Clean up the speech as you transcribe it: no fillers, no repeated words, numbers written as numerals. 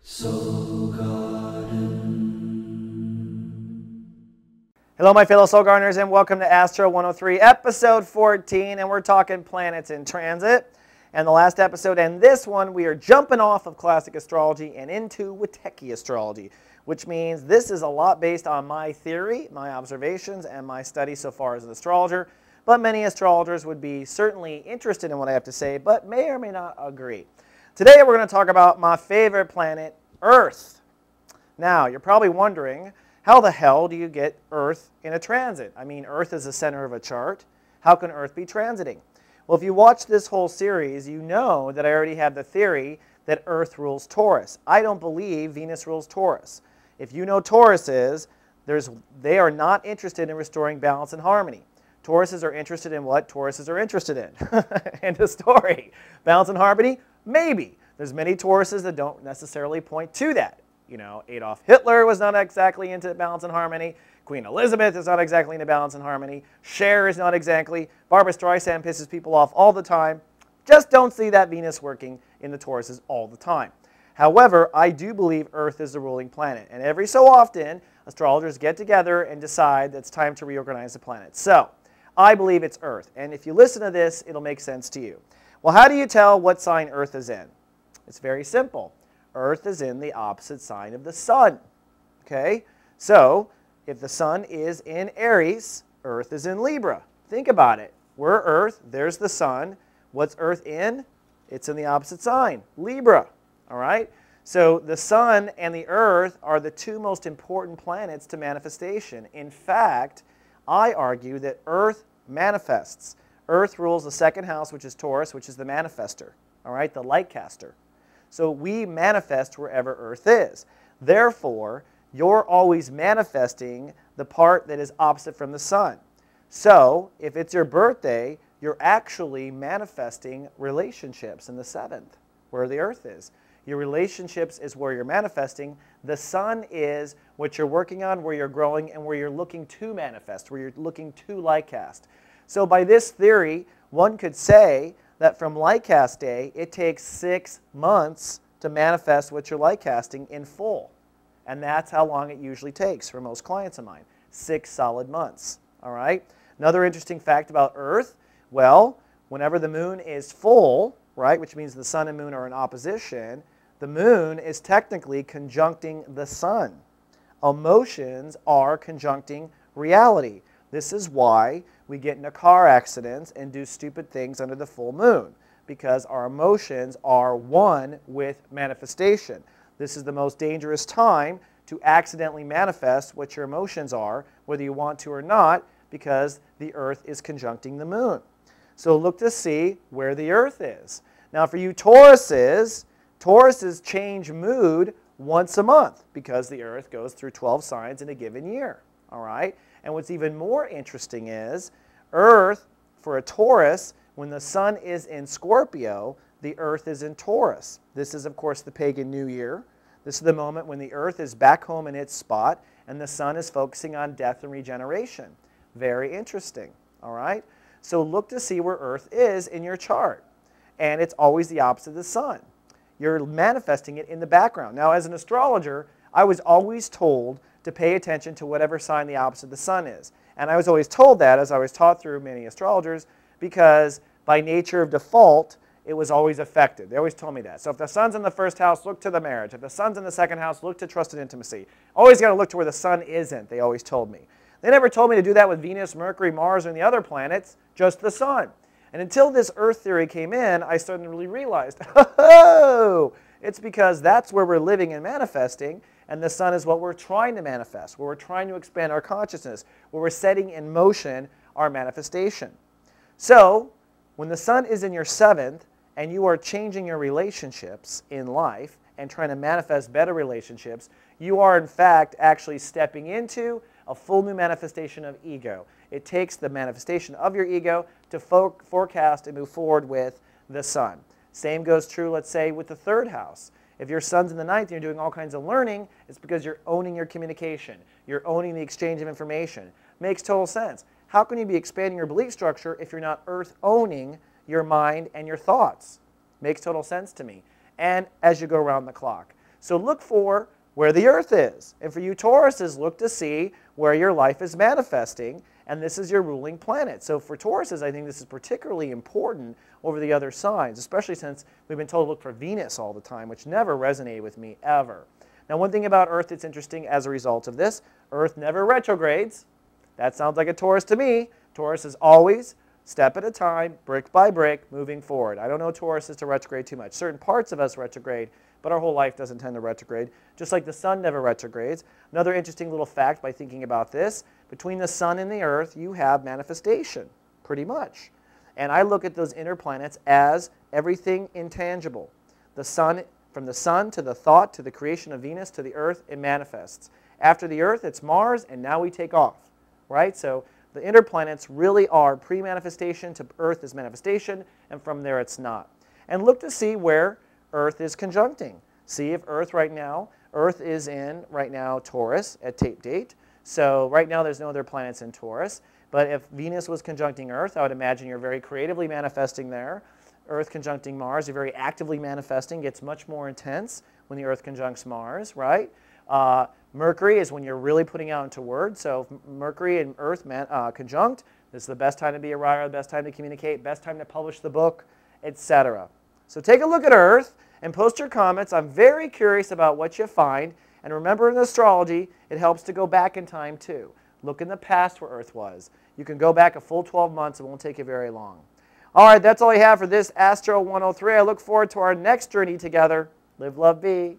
Soul Garden. Hello, my fellow soul gardeners, and welcome to Astro 103, episode 14, and we're talking planets in transit. And the last episode and this one, we are jumping off of classic astrology and into Witecki astrology, which means this is a lot based on my theory, my observations, and my study so far as an astrologer. But many astrologers would be certainly interested in what I have to say, but may or may not agree. Today we're going to talk about my favorite planet, Earth. Now, you're probably wondering, how the hell do you get Earth in a transit? I mean, Earth is the center of a chart. How can Earth be transiting? Well, if you watch this whole series, you know that I already have the theory that Earth rules Taurus. I don't believe Venus rules Taurus. If you know Taurus is, they are not interested in restoring balance and harmony. Tauruses are interested in what Tauruses are interested in. End of story. Balance and harmony? Maybe. There's many Tauruses that don't necessarily point to that. You know, Adolf Hitler was not exactly into balance and harmony. Queen Elizabeth is not exactly into balance and harmony. Cher is not exactly. Barbra Streisand pisses people off all the time. Just don't see that Venus working in the Tauruses all the time. However, I do believe Earth is the ruling planet. And every so often, astrologers get together and decide that it's time to reorganize the planet. So, I believe it's Earth. And if you listen to this, it'll make sense to you. Well, how do you tell what sign Earth is in? It's very simple. Earth is in the opposite sign of the sun. Okay? So, if the sun is in Aries, Earth is in Libra. Think about it. We're Earth. There's the sun. What's Earth in? It's in the opposite sign, Libra. All right? So, the sun and the Earth are the two most important planets to manifestation. In fact, I argue that Earth manifests. Earth rules the second house, which is Taurus, which is the manifester, all right, the light caster. So we manifest wherever Earth is. Therefore, you're always manifesting the part that is opposite from the sun. So if it's your birthday, you're actually manifesting relationships in the 7th, where the Earth is. Your relationships is where you're manifesting. The sun is what you're working on, where you're growing, and where you're looking to manifest, where you're looking to light cast. So by this theory, one could say that from light cast day, it takes 6 months to manifest what you're light casting in full. And that's how long it usually takes for most clients of mine, 6 solid months. All right? Another interesting fact about Earth, well, whenever the moon is full, right, which means the sun and moon are in opposition, the moon is technically conjuncting the sun. Emotions are conjuncting reality. This is why we get into car accidents and do stupid things under the full moon, because our emotions are one with manifestation. This is the most dangerous time to accidentally manifest what your emotions are, whether you want to or not, because the Earth is conjuncting the moon. So look to see where the Earth is. Now for you Tauruses change mood once a month because the Earth goes through 12 signs in a given year. All right? And what's even more interesting is Earth, for a Taurus, when the sun is in Scorpio, the Earth is in Taurus. This is, of course, the pagan New Year. This is the moment when the Earth is back home in its spot and the sun is focusing on death and regeneration. Very interesting. All right? So look to see where Earth is in your chart. And it's always the opposite of the sun. You're manifesting it in the background. Now, as an astrologer, I was always told to pay attention to whatever sign the opposite of the sun is. And I was always told that, as I was taught through many astrologers, because by nature of default, it was always affected. They always told me that. So if the sun's in the first house, look to the marriage. If the sun's in the second house, look to trust and intimacy. Always got to look to where the sun isn't, they always told me. They never told me to do that with Venus, Mercury, Mars, and the other planets, just the sun. And until this Earth theory came in, I suddenly realized, oh, it's because that's where we're living and manifesting, and the sun is what we're trying to manifest, where we're trying to expand our consciousness, where we're setting in motion our manifestation. So, when the sun is in your 7th, and you are changing your relationships in life and trying to manifest better relationships, you are in fact actually stepping into a full new manifestation of ego. It takes the manifestation of your ego to forecast and move forward with the sun. Same goes true, let's say, with the 3rd house. If your sun's in the 9th and you're doing all kinds of learning, it's because you're owning your communication. You're owning the exchange of information. Makes total sense. How can you be expanding your belief structure if you're not Earth owning your mind and your thoughts? Makes total sense to me. And as you go around the clock. So look for where the Earth is. And for you Tauruses, look to see where your life is manifesting, and this is your ruling planet. So for Tauruses, I think this is particularly important over the other signs, especially since we've been told to look for Venus all the time, which never resonated with me ever. Now, one thing about Earth that's interesting as a result of this, Earth never retrogrades. That sounds like a Taurus to me. Taurus is always step at a time, brick by brick, moving forward. I don't know Tauruses to retrograde too much. Certain parts of us retrograde, but our whole life doesn't tend to retrograde, just like the sun never retrogrades. Another interesting little fact by thinking about this, between the sun and the Earth, you have manifestation, pretty much. And I look at those inner planets as everything intangible. The sun, from the sun to the thought to the creation of Venus to the Earth, it manifests. After the Earth, it's Mars, and now we take off, right? So the inner planets really are pre-manifestation to Earth is manifestation, and from there it's not. And look to see where Earth is conjuncting. See if Earth right now, Earth is in right now Taurus at tape date. So right now there's no other planets in Taurus. But if Venus was conjuncting Earth, I would imagine you're very creatively manifesting there. Earth conjuncting Mars, you're very actively manifesting, gets much more intense when the Earth conjuncts Mars, right? Mercury is when you're really putting out into words. So if Mercury and Earth conjunct, this is the best time to be a writer, the best time to communicate, best time to publish the book, etc. So take a look at Earth and post your comments. I'm very curious about what you find. And remember, in astrology, it helps to go back in time too. Look in the past where Earth was. You can go back a full 12 months. It won't take you very long. All right, that's all I have for this Astro 103. I look forward to our next journey together. Live, love, be.